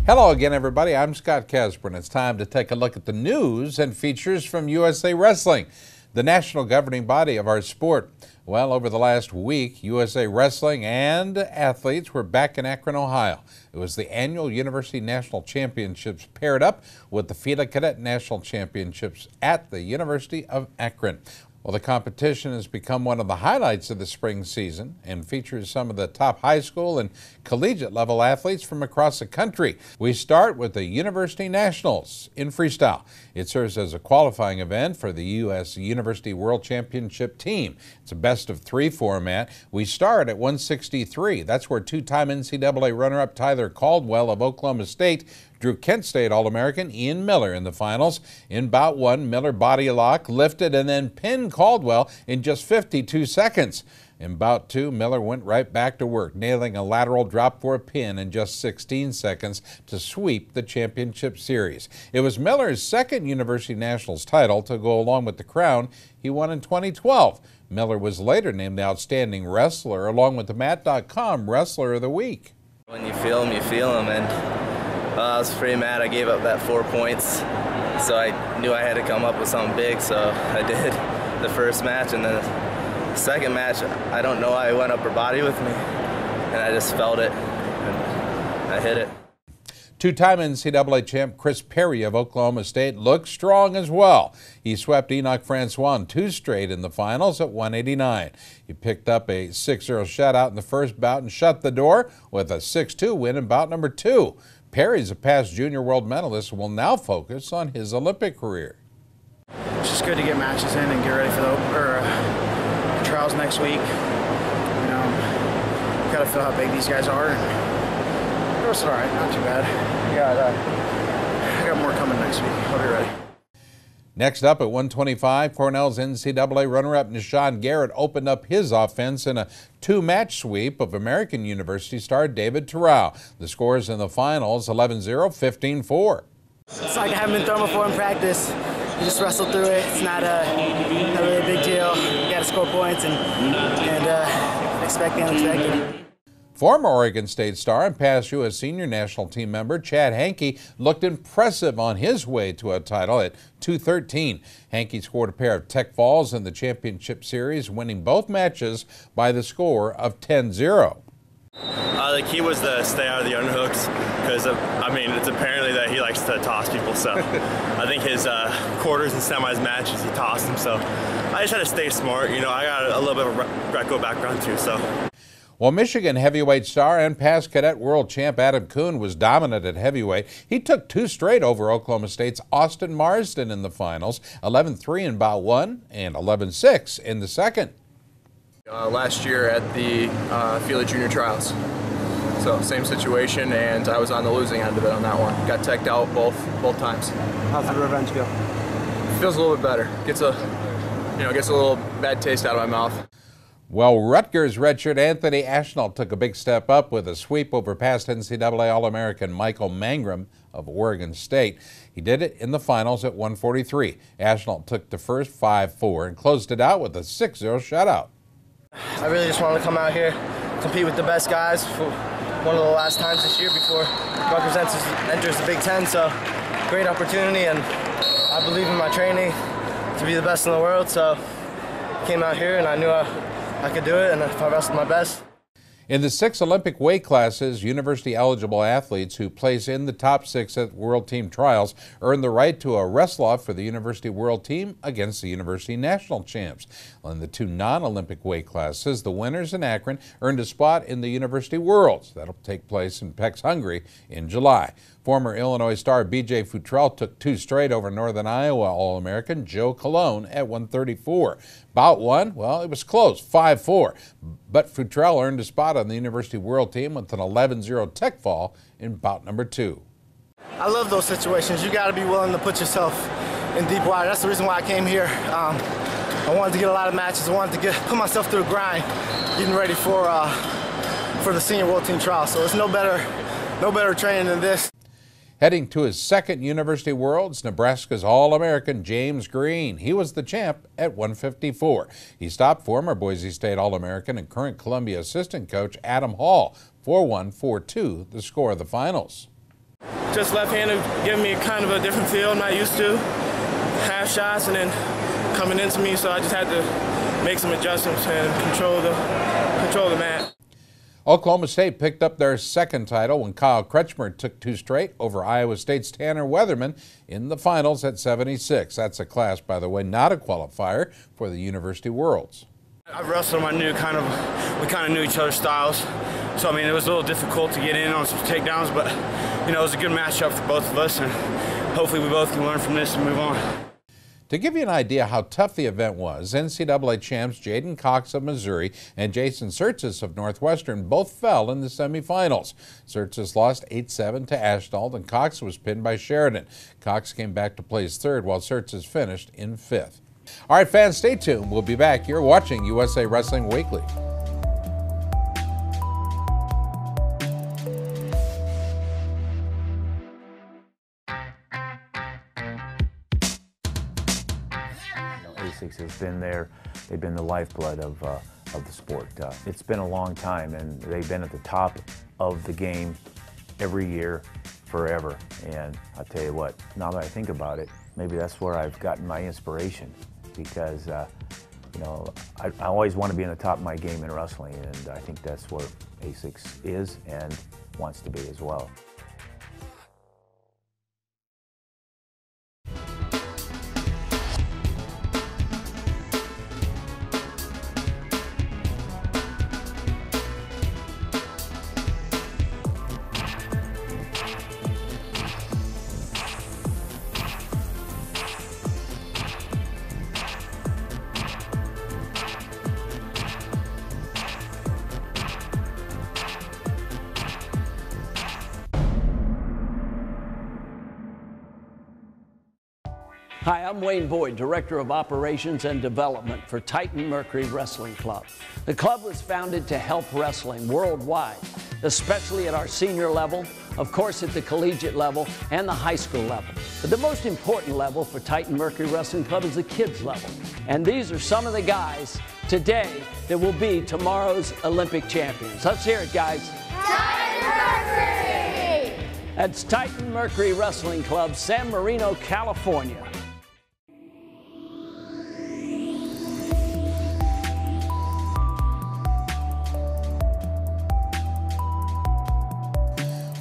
Hello again, everybody. I'm Scott Casper, and it's time to take a look at the news and features from USA Wrestling, the national governing body of our sport. Well, over the last week, USA Wrestling and athletes were back in Akron, Ohio. It was the annual University National Championships paired up with the FIDA Cadet National Championships at the University of Akron. Well, the competition has become one of the highlights of the spring season and features some of the top high school and collegiate level athletes from across the country. We start with the University Nationals in freestyle. It serves as a qualifying event for the U.S. University World Championship team. It's a best-of-3 format. We start at 163. That's where two-time NCAA runner-up Tyler Caldwell of Oklahoma State drew Kent State All-American Ian Miller in the finals. In bout one, Miller body lock, lifted, and then pinned Caldwell in just 52 seconds. In bout two, Miller went right back to work, nailing a lateral drop for a pin in just 16 seconds to sweep the championship series. It was Miller's second University Nationals title to go along with the crown he won in 2012. Miller was later named the Outstanding Wrestler along with the Mat.com Wrestler of the Week. When you feel them, and I was pretty mad I gave up that 4 points, so I knew I had to come up with something big, so I did the first match. And then the second match, I don't know why it went up her body with me, and I just felt it, and I hit it. Two-time NCAA champ Chris Perry of Oklahoma State looked strong as well. He swept Enoch Francois in two straight in the finals at 189. He picked up a 6-0 shutout in the first bout and shut the door with a 6-2 win in bout number 2. Perry's a past junior world medalist and will now focus on his Olympic career. It's just good to get matches in and get ready for the trials next week. Got to feel how big these guys are. And it was all right, not too bad. I got more coming next week. I'll be ready. Next up at 125, Cornell's NCAA runner-up Nishan Garrett opened up his offense in a two-match sweep of American University star David Terrell. The scores in the finals, 11-0, 15-4. It's like I haven't been thrown before in practice. You just wrestle through it. It's not really a big deal. You got to score points and expect the unexpected. Former Oregon State star and past U.S. senior national team member Chad Hankey looked impressive on his way to a title at 213. Hankey scored a pair of tech falls in the championship series, winning both matches by the score of 10-0. The key was to stay out of the underhooks because, it's apparently that he likes to toss people. So I think his quarters and semis matches, he tossed them. So I just had to stay smart. I got a little bit of a Greco background too. So. Well, Michigan heavyweight star and past Cadet World champ Adam Kuhn was dominant at heavyweight. He took two straight over Oklahoma State's Austin Marsden in the finals, 11-3 in bout one and 11-6 in the second. Last year at the FIDA Junior Trials. So same situation, and I was on the losing end of it on that one. Got teched out both times. How's the revenge feel? Feels a little bit better. Gets a little bad taste out of my mouth. Well, Rutgers redshirt Anthony Ashnault took a big step up with a sweep over past NCAA All-American Michael Mangrum of Oregon State. He did it in the finals at 143. Ashnault took the first 5-4 and closed it out with a 6-0 shutout. I really just wanted to come out here, compete with the best guys for one of the last times this year before Rutgers enters the Big Ten. So great opportunity, and I believe in my training to be the best in the world. So came out here and I knew I could do it, and if I wrestled my best. In the 6 Olympic weight classes, university-eligible athletes who place in the top 6 at World Team Trials earn the right to a wrestle-off for the University World Team against the University National Champs. In the 2 non-Olympic weight classes, the winners in Akron earned a spot in the University Worlds. That'll take place in Pécs, Hungary in July. Former Illinois star B.J. Futrell took 2 straight over Northern Iowa All-American Joe Colon at 134. Bout 1, well, it was close, 5-4. But Futrell earned a spot on the University World Team with an 11-0 tech fall in bout number 2. I love those situations. You got to be willing to put yourself in deep water. That's the reason why I came here. I wanted to get a lot of matches. I wanted to put myself through a grind, getting ready for the Senior World Team Trial. So it's no better training than this. Heading to his second University Worlds, Nebraska's All-American James Green. He was the champ at 154. He stopped former Boise State All-American and current Columbia assistant coach Adam Hall, 4-1, 4-2, the score of the finals. Just left-handed giving me kind of a different feel I'm not used to. Half shots and then coming into me, so I just had to make some adjustments and control the mat. Oklahoma State picked up their second title when Kyle Kretschmer took 2 straight over Iowa State's Tanner Weatherman in the finals at 76. That's a class, by the way, not a qualifier for the University Worlds. I've wrestled him. We kind of knew each other's styles. So, I mean, it was a little difficult to get in on some takedowns, but, you know, it was a good matchup for both of us, and hopefully we both can learn from this and move on. To give you an idea how tough the event was, NCAA champs Jaden Cox of Missouri and Jason Surtis of Northwestern both fell in the semifinals. Surtis lost 8-7 to Ashdold, and Cox was pinned by Sheridan. Cox came back to place third, while Surtis finished in 5th. All right, fans, stay tuned. We'll be back. You're watching USA Wrestling Weekly. ASICS has been there. They've been the lifeblood of the sport. It's been a long time, and they've been at the top of the game every year, forever. And I'll tell you what, now that I think about it, maybe that's where I've gotten my inspiration, because you know, I always want to be in the top of my game in wrestling, and I think that's where ASICS is and wants to be as well. Hi, I'm Wayne Boyd, Director of Operations and Development for Titan Mercury Wrestling Club. The club was founded to help wrestling worldwide, especially at our senior level, of course at the collegiate level and the high school level. But the most important level for Titan Mercury Wrestling Club is the kids level. And these are some of the guys today that will be tomorrow's Olympic champions. Let's hear it, guys. Titan Mercury! That's Titan Mercury Wrestling Club, San Marino, California.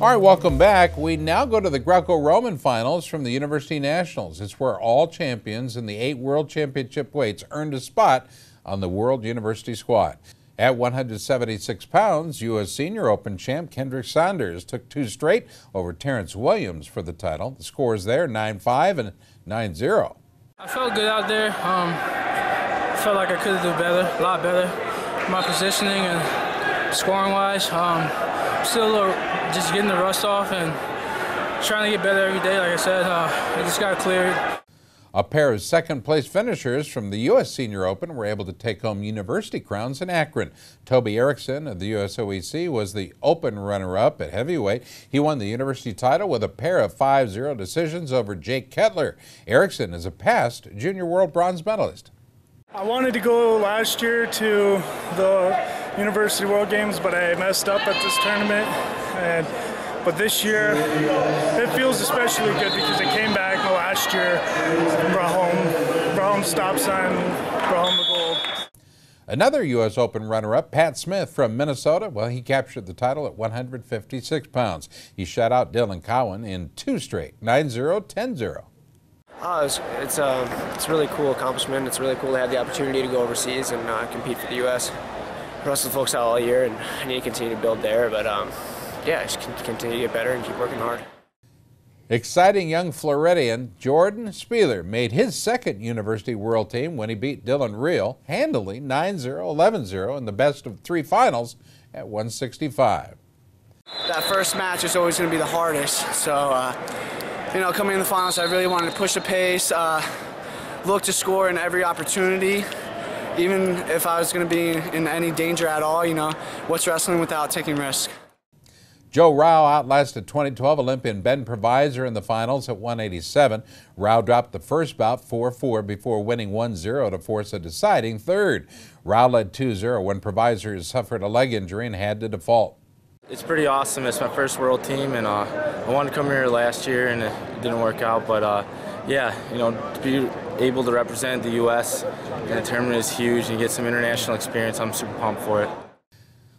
All right, welcome back. We now go to the Greco-Roman finals from the University Nationals. It's where all champions in the 8 World Championship weights earned a spot on the World University squad. At 176 pounds, U.S. Senior Open champ Kendrick Saunders took 2 straight over Terrence Williams for the title. The scores there, 9-5 and 9-0. I felt good out there. Felt like I could have done better, a lot better. My positioning and scoring-wise, still a little just getting the rust off and trying to get better every day. Like I said, I just got cleared. A pair of second-place finishers from the U.S. Senior Open were able to take home university crowns in Akron. Toby Erickson of the USOEC was the Open runner-up at heavyweight. He won the university title with a pair of 5-0 decisions over Jake Kettler. Erickson is a past Junior World Bronze medalist. I wanted to go last year to the University World Games, but I messed up at this tournament. But this year, it feels especially good because I came back last year, brought home stop sign, brought home the gold. Another U.S. Open runner-up, Pat Smith from Minnesota, well, he captured the title at 156 pounds. He shut out Dylan Cowan in 2 straight, 9-0, 10-0. It's a really cool accomplishment. It's really cool to have the opportunity to go overseas and compete for the U.S. Wrestle folks out all year, and I need to continue to build there. But yeah, just continue to get better and keep working hard. Exciting young Floridian Jordan Spieler made his second University World Team when he beat Dylan Reel handily 9-0, 11-0 in the best of 3 finals at 165. That first match is always going to be the hardest. So, you know, coming in the finals, I really wanted to push the pace, look to score in every opportunity. Even if I was going to be in any danger at all, you know, what's wrestling without taking risk? Joe Rao outlasted 2012 Olympian Ben Provisor in the finals at 187. Rao dropped the first bout 4-4 before winning 1-0 to force a deciding third. Rao led 2-0 when Provisor suffered a leg injury and had to default. It's pretty awesome. It's my first world team, and I wanted to come here last year, and it didn't work out. But yeah, you know, to be able to represent the U.S. in the tournament is huge, and get some international experience. I'm super pumped for it.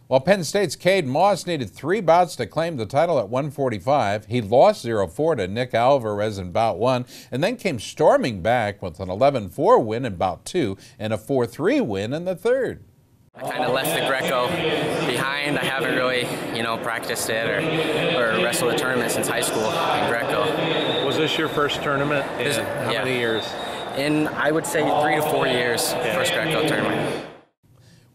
Well, Penn State's Cade Moss needed 3 bouts to claim the title at 145. He lost 0-4 to Nick Alvarez in bout 1, and then came storming back with an 11-4 win in bout 2 and a 4-3 win in the third. I kind of left the Greco behind. I haven't really, you know, practiced it or wrestled a tournament since high school in Greco. Was this your first tournament in how many years? In, I would say, 3 to 4 years, first Greco tournament.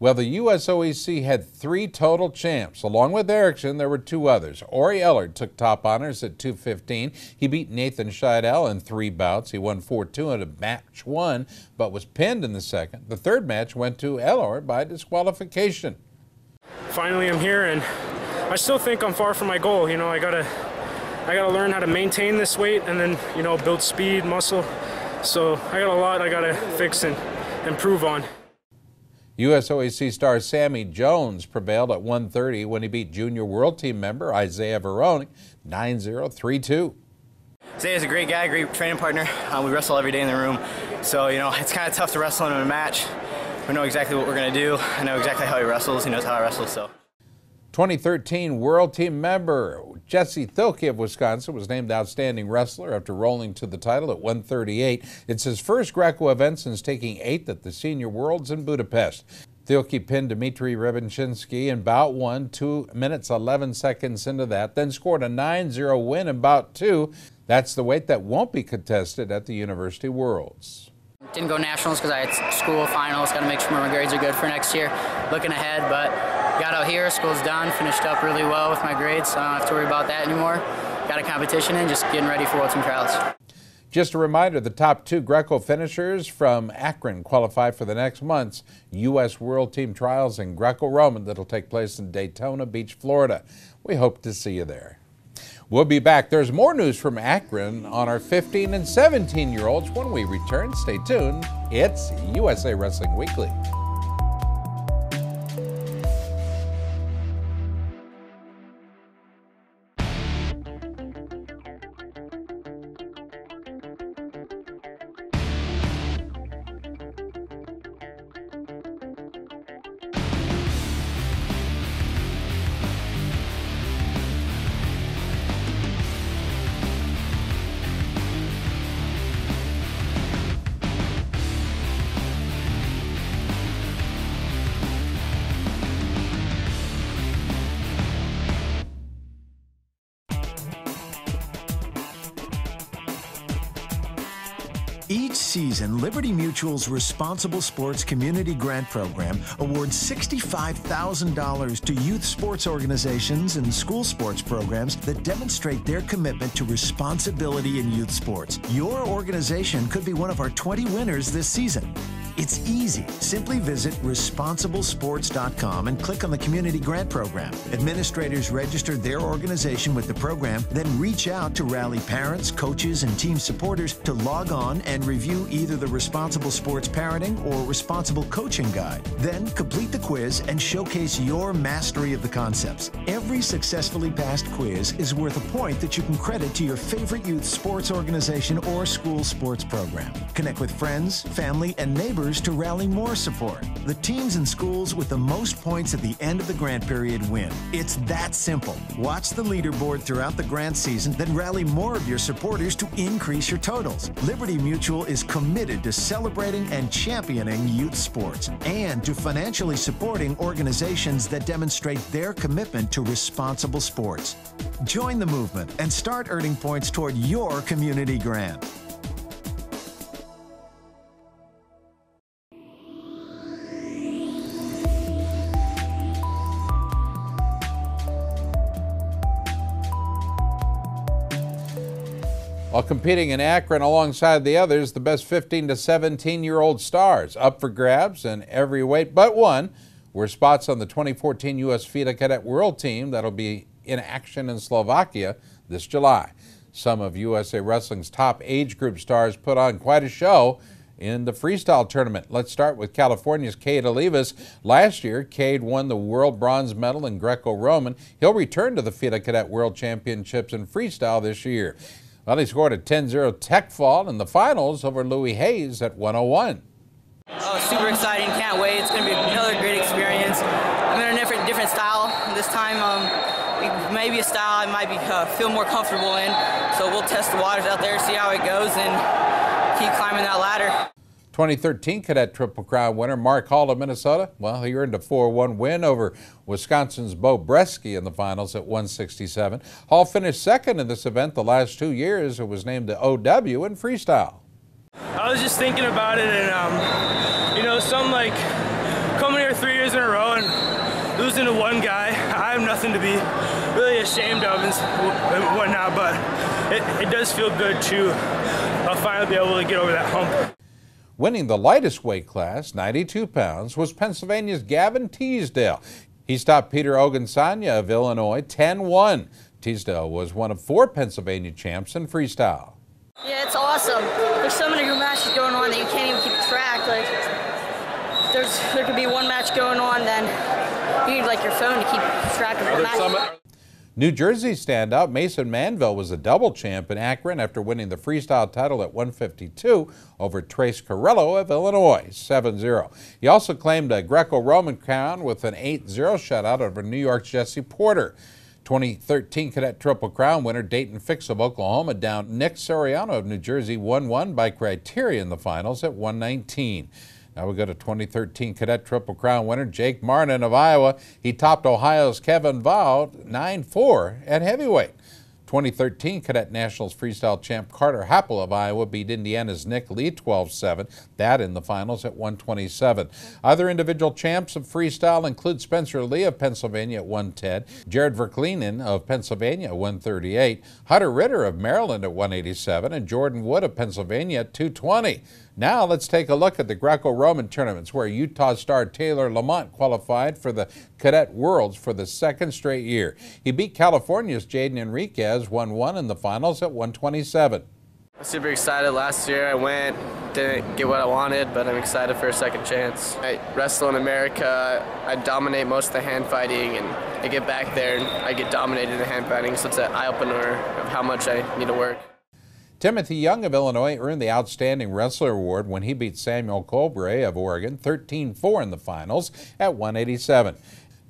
Well, the USOEC had 3 total champs. Along with Erickson, there were 2 others. Ori Ellard took top honors at 215. He beat Nathan Scheidel in 3 bouts. He won 4-2 in a match 1, but was pinned in the second. The third match went to Ellard by disqualification. Finally, I'm here, and I still think I'm far from my goal. You know, I gotta learn how to maintain this weight, and then, you know, build speed, muscle. So I got a lot I gotta fix and improve on. USOEC star Sammy Jones prevailed at 130 when he beat junior world team member Isaiah Veronic 9-0, 3-2. Isaiah's a great guy, great training partner. We wrestle every day in the room. So, you know, it's kind of tough to wrestle him in a match. We know exactly what we're going to do. I know exactly how he wrestles. He knows how I wrestle, so. 2013 World Team member Jesse Thielke of Wisconsin was named Outstanding Wrestler after rolling to the title at 138. It's his first Greco event since taking 8th at the Senior Worlds in Budapest. Thielke pinned Dmitry Rebenchinsky in bout 1, 2 minutes 11 seconds into that, then scored a 9-0 win in bout 2. That's the weight that won't be contested at the University Worlds. Didn't go nationals because I had school finals, got to make sure my grades are good for next year. Looking ahead, but got out here, school's done, finished up really well with my grades, so I don't have to worry about that anymore. Got a competition in, just getting ready for World Team Trials. Just a reminder, the top 2 Greco finishers from Akron qualify for the next month's U.S. World Team Trials in Greco-Roman that'll take place in Daytona Beach, Florida. We hope to see you there. We'll be back. There's more news from Akron on our 15 and 17-year-olds when we return. Stay tuned. It's USA Wrestling Weekly. Each season, Liberty Mutual's Responsible Sports Community Grant Program awards $65,000 to youth sports organizations and school sports programs that demonstrate their commitment to responsibility in youth sports. Your organization could be one of our 20 winners this season. It's easy. Simply visit responsiblesports.com and click on the Community Grant Program. Administrators register their organization with the program, then reach out to rally parents, coaches, and team supporters to log on and review either the Responsible Sports Parenting or Responsible Coaching Guide. Then complete the quiz and showcase your mastery of the concepts. Every successfully passed quiz is worth a point that you can credit to your favorite youth sports organization or school sports program. Connect with friends, family, and neighbors to rally more support. The teams and schools with the most points at the end of the grant period win. It's that simple. Watch the leaderboard throughout the grant season, then rally more of your supporters to increase your totals. Liberty Mutual is committed to celebrating and championing youth sports and to financially supporting organizations that demonstrate their commitment to responsible sports. Join the movement and start earning points toward your community grant. While competing in Akron alongside the others, the best 15 to 17-year-old stars up for grabs in every weight but one were spots on the 2014 U.S. FIDA Cadet World Team that'll be in action in Slovakia this July. Some of USA Wrestling's top age group stars put on quite a show, in the freestyle tournament. Let's start with California's Cade Olivas. Last year, Cade won the world bronze medal in Greco-Roman. He'll return to the FIDA Cadet World Championships in freestyle this year. Well, he scored a 10-0 tech fall in the finals over Louis Hayes at 101. Oh, super exciting, can't wait. It's going to be another great experience. I'm in a different style this time. Maybe a style I might feel more comfortable in. So we'll test the waters out there, see how it goes, and keep climbing that ladder. 2013 Cadet Triple Crown winner Mark Hall of Minnesota, well, he earned a 4-1 win over Wisconsin's Bo Bresky in the finals at 167. Hall finished second in this event the last 2 years. It was named the OW in freestyle. I was just thinking about it, and you know, something like coming here 3 years in a row and losing to one guy, I have nothing to be really ashamed of and whatnot, but it does feel good to finally be able to get over that hump. Winning the lightest weight class, 92 pounds, was Pennsylvania's Gavin Teasdale. He stopped Peter Ogunsanya of Illinois 10-1. Teasdale was one of 4 Pennsylvania champs in freestyle. Yeah, it's awesome. There's so many good matches going on that you can't even keep track. Like, there could be one match going on, then you need like your phone to keep track of the match. New Jersey standout Mason Manville was a double champ in Akron after winning the freestyle title at 152 over Trace Carello of Illinois, 7-0. He also claimed a Greco-Roman crown with an 8-0 shutout over New York's Jesse Porter. 2013 Cadet Triple Crown winner Dayton Fix of Oklahoma downed Nick Soriano of New Jersey 1-1 by criteria in the finals at 119. Now we go to 2013 Cadet Triple Crown winner Jake Marnin of Iowa. He topped Ohio's Kevin Vaught 9-4 at heavyweight. 2013 Cadet Nationals freestyle champ Carter Happel of Iowa beat Indiana's Nick Lee 12-7, that in the finals at 127. Other individual champs of freestyle include Spencer Lee of Pennsylvania at 110, Jared Verklinen of Pennsylvania at 138, Hunter Ritter of Maryland at 187, and Jordan Wood of Pennsylvania at 220. Now let's take a look at the Greco-Roman tournaments where Utah star Taylor Lamont qualified for the Cadet Worlds for the 2nd straight year. He beat California's Jaden Enriquez 1-1 in the finals at 127. I'm super excited. Last year I went, didn't get what I wanted, but I'm excited for a second chance. I wrestle in America, I dominate most of the hand fighting, and I get back there and I get dominated in the hand fighting, so it's an eye-opener of how much I need to work. Timothy Young of Illinois earned the Outstanding Wrestler Award when he beat Samuel Colbray of Oregon 13-4 in the finals at 187.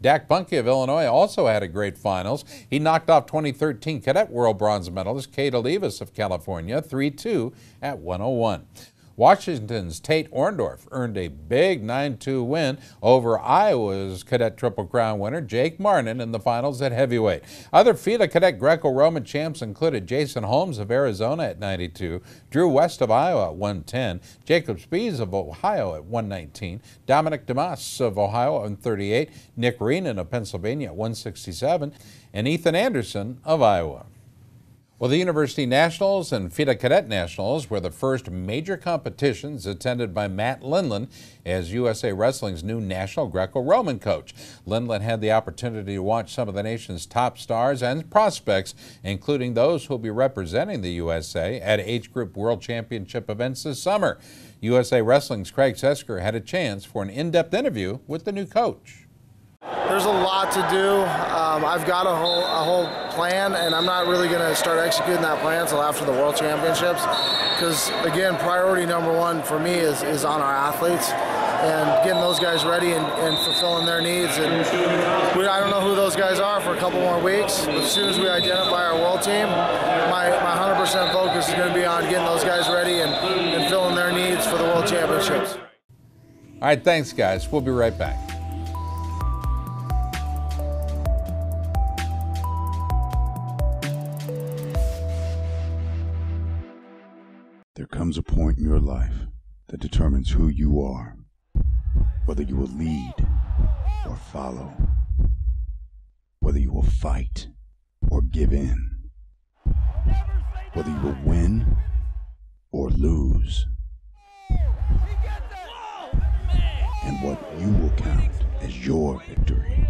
Dak Bunke of Illinois also had a great finals. He knocked off 2013 Cadet World Bronze medalist Cade Olivas of California 3-2 at 101. Washington's Tate Orndorff earned a big 9-2 win over Iowa's Cadet Triple Crown winner Jake Marnin in the finals at heavyweight. Other FIDA Cadet Greco-Roman champs included Jason Holmes of Arizona at 92, Drew West of Iowa at 110, Jacob Spies of Ohio at 119, Dominic Damas of Ohio at 138, Nick Reenan of Pennsylvania at 167, and Ethan Anderson of Iowa. Well, the University Nationals and FIDA Cadet Nationals were the first major competitions attended by Matt Lindland as USA Wrestling's new national Greco-Roman coach. Lindland had the opportunity to watch some of the nation's top stars and prospects, including those who will be representing the USA at Age Group World Championship events this summer. USA Wrestling's Craig Sesker had a chance for an in-depth interview with the new coach. There's a lot to do. I've got a whole plan, and I'm not really going to start executing that plan until after the World Championships, because again, priority number one for me is on our athletes and getting those guys ready and fulfilling their needs. And I don't know who those guys are for a couple more weeks, but as soon as we identify our world team, my 100% focus is going to be on getting those guys ready and filling their needs for the World Championships. All right, thanks guys. We'll be right back. There comes a point in your life that determines who you are, whether you will lead or follow, whether you will fight or give in, whether you will win or lose, and what you will count as your victory.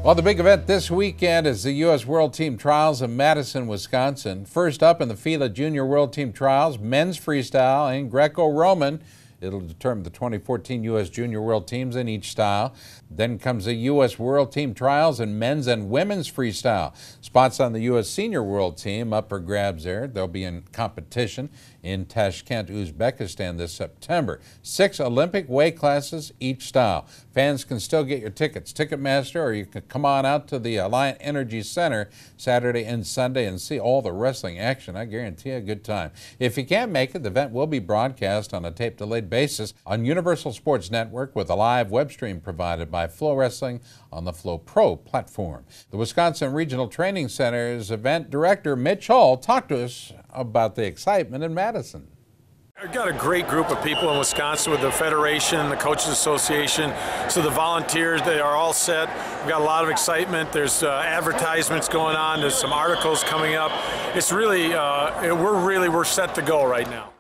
Well, the big event this weekend is the U.S. World Team Trials in Madison, Wisconsin. First up in the FILA Junior World Team Trials, men's freestyle and Greco-Roman. It'll determine the 2014 U.S. Junior World Teams in each style. Then comes the U.S. World Team Trials in men's and women's freestyle. Spots on the U.S. Senior World Team up for grabs there. They'll be in competition in Tashkent, Uzbekistan this September. 6 Olympic weight classes each style. Fans can still get your tickets, Ticketmaster, or you can come on out to the Alliant Energy Center Saturday and Sunday and see all the wrestling action. I guarantee you a good time. If you can't make it, the event will be broadcast on a tape-delayed basis on Universal Sports Network with a live web stream provided by Flow Wrestling on the Flow Pro platform. The Wisconsin Regional Training Center's event director, Mitch Hull, talked to us about the excitement in Madison. I've got a great group of people in Wisconsin with the Federation and the Coaches Association. So the volunteers, they are all set. We've got a lot of excitement. There's advertisements going on. There's some articles coming up. It's really, we're set to go right now.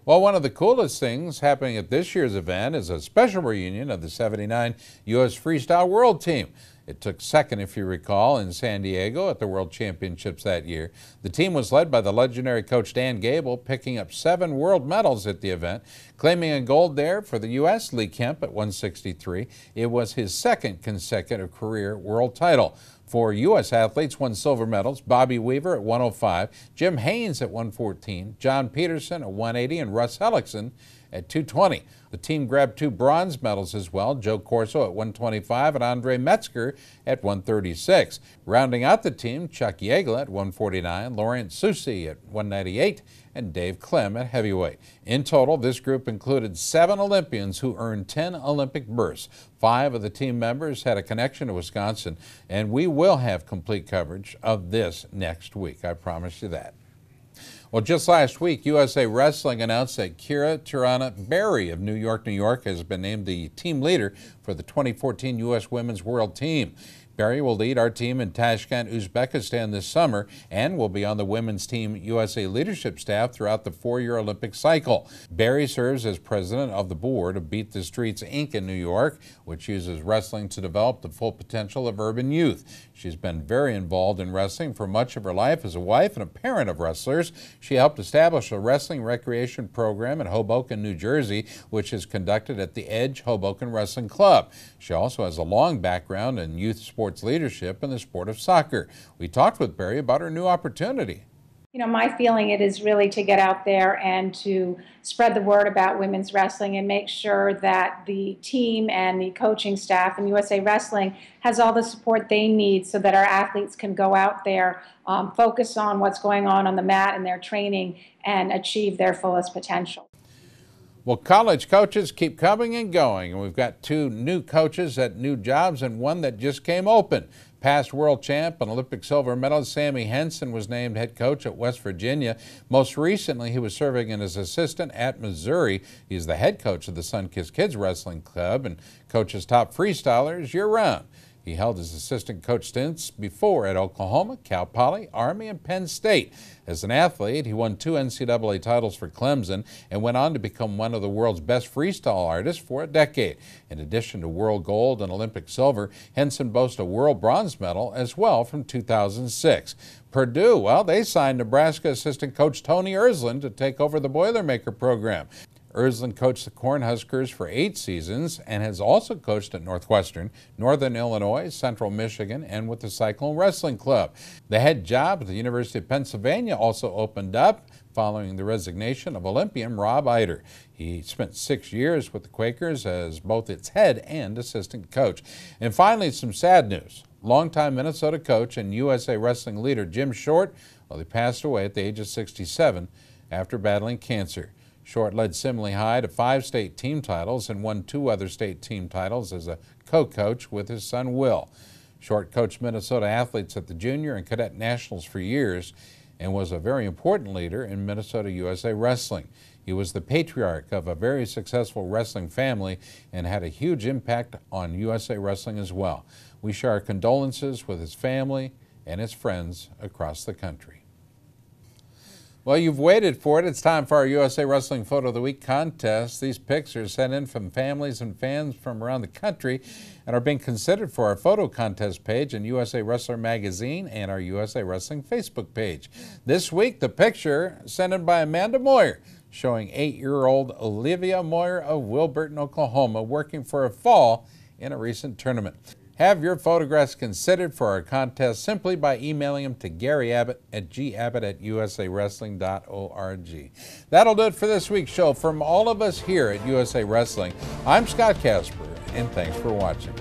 Well, one of the coolest things happening at this year's event is a special reunion of the '79 U.S. Freestyle World Team. It took second, if you recall, in San Diego at the World Championships that year. The team was led by the legendary coach Dan Gable, picking up 7 world medals at the event, claiming a gold there for the U.S. Lee Kemp at 163. It was his second consecutive career world title. 4 U.S. athletes won silver medals: Bobby Weaver at 105, Jim Haynes at 114, John Peterson at 180, and Russ Hellickson at 220. The team grabbed 2 bronze medals as well: Joe Corso at 125 and Andre Metzger at 136. Rounding out the team, Chuck Yeagle at 149, Laurent Soucy at 198, and Dave Clem at heavyweight. In total, this group included 7 Olympians who earned 10 Olympic berths. 5 of the team members had a connection to Wisconsin, and we will have complete coverage of this next week. I promise you that. Well, just last week, USA Wrestling announced that Kira Tirana Berry of New York, New York has been named the team leader for the 2014 U.S. Women's World Team. Berry will lead our team in Tashkent, Uzbekistan this summer and will be on the women's team USA leadership staff throughout the 4-year Olympic cycle. Berry serves as president of the board of Beat the Streets, Inc. in New York, which uses wrestling to develop the full potential of urban youth. She's been very involved in wrestling for much of her life as a wife and a parent of wrestlers. She helped establish a wrestling recreation program in Hoboken, New Jersey, which is conducted at the Edge Hoboken Wrestling Club. She also has a long background in youth sports leadership in the sport of soccer. We talked with Berry about her new opportunity. You know, my feeling it is really to get out there and to spread the word about women's wrestling and make sure that the team and the coaching staff in USA Wrestling has all the support they need so that our athletes can go out there, focus on what's going on the mat and their training, and achieve their fullest potential. Well, college coaches keep coming and going, and we've got 2 new coaches at new jobs and one that just came open. Past world champ and Olympic silver medalist Sammy Henson was named head coach at West Virginia. Most recently, he was serving as assistant at Missouri. He's the head coach of the Sunkist Kids Wrestling Club and coaches top freestylers year-round. He held his assistant coach stints before at Oklahoma, Cal Poly, Army, and Penn State. As an athlete, he won 2 NCAA titles for Clemson and went on to become one of the world's best freestyle artists for a decade. In addition to world gold and Olympic silver, Henson boasts a world bronze medal as well from 2006. Purdue, well, they signed Nebraska assistant coach Tony Ersland to take over the Boilermaker program. Ersland coached the Cornhuskers for 8 seasons and has also coached at Northwestern, Northern Illinois, Central Michigan, and with the Cyclone Wrestling Club. The head job at the University of Pennsylvania also opened up following the resignation of Olympian Rob Eider. He spent 6 years with the Quakers as both its head and assistant coach. And finally, some sad news. Longtime Minnesota coach and USA Wrestling leader Jim Short, well, he passed away at the age of 67 after battling cancer. Short led Simley High to 5 state team titles and won 2 other state team titles as a co-coach with his son Will. Short coached Minnesota athletes at the Junior and Cadet Nationals for years and was a very important leader in Minnesota USA Wrestling. He was the patriarch of a very successful wrestling family and had a huge impact on USA Wrestling as well. We share our condolences with his family and his friends across the country. Well, you've waited for it. It's time for our USA Wrestling Photo of the Week contest. These pics are sent in from families and fans from around the country and are being considered for our photo contest page in USA Wrestler Magazine and our USA Wrestling Facebook page. This week, the picture sent in by Amanda Moyer, showing 8-year-old Olivia Moyer of Wilburton, Oklahoma, working for a fall in a recent tournament. Have your photographs considered for our contest simply by emailing them to Gary Abbott at gabbott@usawrestling.org. That'll do it for this week's show. From all of us here at USA Wrestling, I'm Scott Casper, and thanks for watching.